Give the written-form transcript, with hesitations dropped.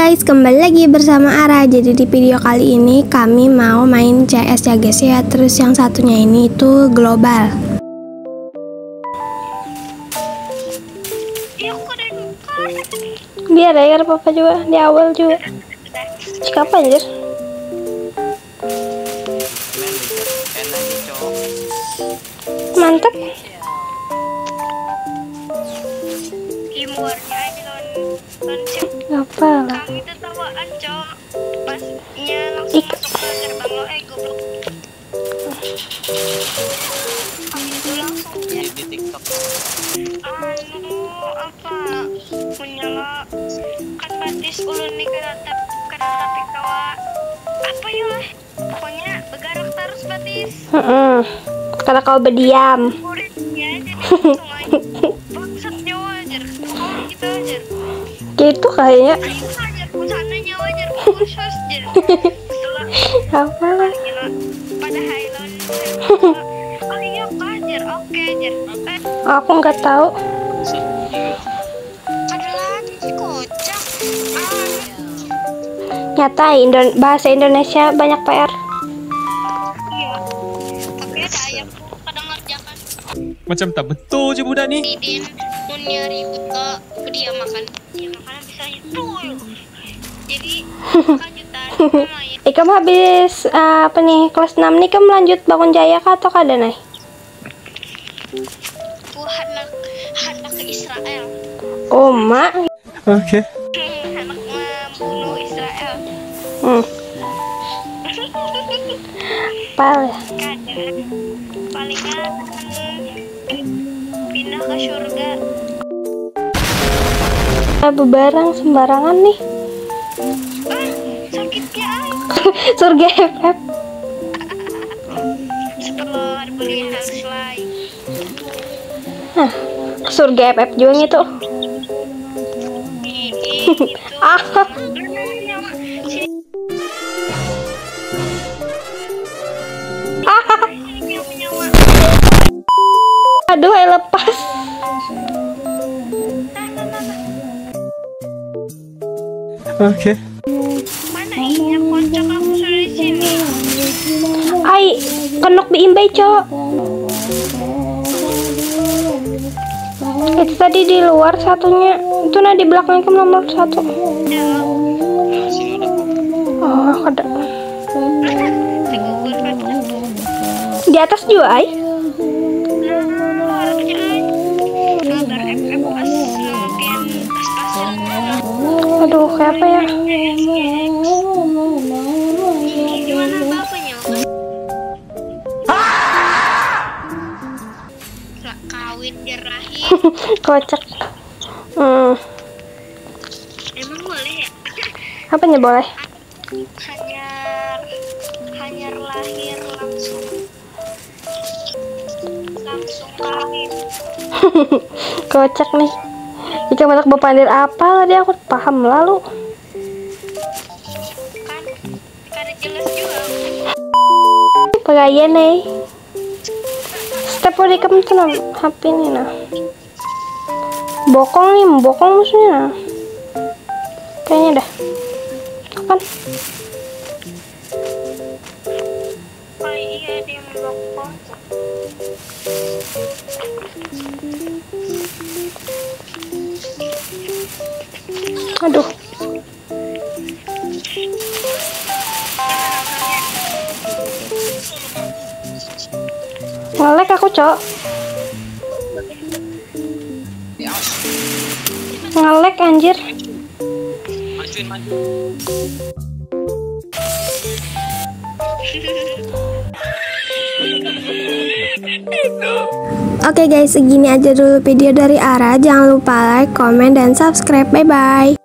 guys, kembali lagi bersama Ara. Jadi di video kali ini kami mau main CS ya guys ya. Terus yang satunya ini itu global. Biar ya papa juga di awal juga. Siapa anjir? Mantap. Teamworknya aja lonceng. Apa lah? Kami tuh tawaan cowok. Pasnya langsung masuk ke gerbang lo, goblok. Kami tuh langsung ya. Di TikTok. Apa? Menyala. Kan batis ulun nih kada tapi kawa. Apa ya lah? Pokoknya bergerak terus batis. Karena kau berdiam. Muridnya aja langsung aja. Bangsat nyawa aja. Oh gitu aja. Gitu kayaknya. Ayo aja, kusananya wajar kursus aja. Apa lah? Pada Highland. Ayo ajar, oke ajar. Aku nggak tahu. Ada lagi si kocak. Nyata bahasa Indonesia banyak PR. Iya. Tapi ada ayam kadang ngerjakan. Macam tak betul je budak ni. Didin punya ribut ke dia makan. Dia makan bisa itu. Jadi lanjutan main. Kamu habis apa nih kelas 6 nih kamu lanjut Bangun Jaya kah atau kada nih? Hendak ke Israel. Oh mak. Okey. Hendak membunuh Israel. Pal. Kadang palingan pindah ke surga. Bebarang sembarangan nih. Sakitnya Surga FF. setelah beli hal selain Nah, surga FF juga gitu. itu Ah, aduh, lepas. Okey. mana ini kocak aku sudah di sini. Ai, kenok diimbay, Cok. Itu tadi di luar satunya. Itu nah di belakang kamu nomor 1. Sini udah. Oh, ada. Segugur kocak. Di atas juga, Ai. Harusnya kabar FF pas mungkin pas-pasan. Aduh, kayak apa ya? Gimana bapaknya? Kawin jerahim. Kocak. Emang boleh ya? Apanya boleh? hanya lahir langsung kawin. Kocak nih. Jika matak bepandir apa lah dia aku paham lalu. Kan kada jelas juga. Pegaya nih. Step di kamu tuh nah, HP nih nah. Bokong nih, bokong musuhnya nah. Kayaknya dah. Kapan? Oh iya dia membokong. Aduh. Ngelek aku, Cok. Ngelek anjir. Majuin maju. Oke guys, segini aja dulu video dari Ara. Jangan lupa like, komen, dan subscribe. Bye-bye.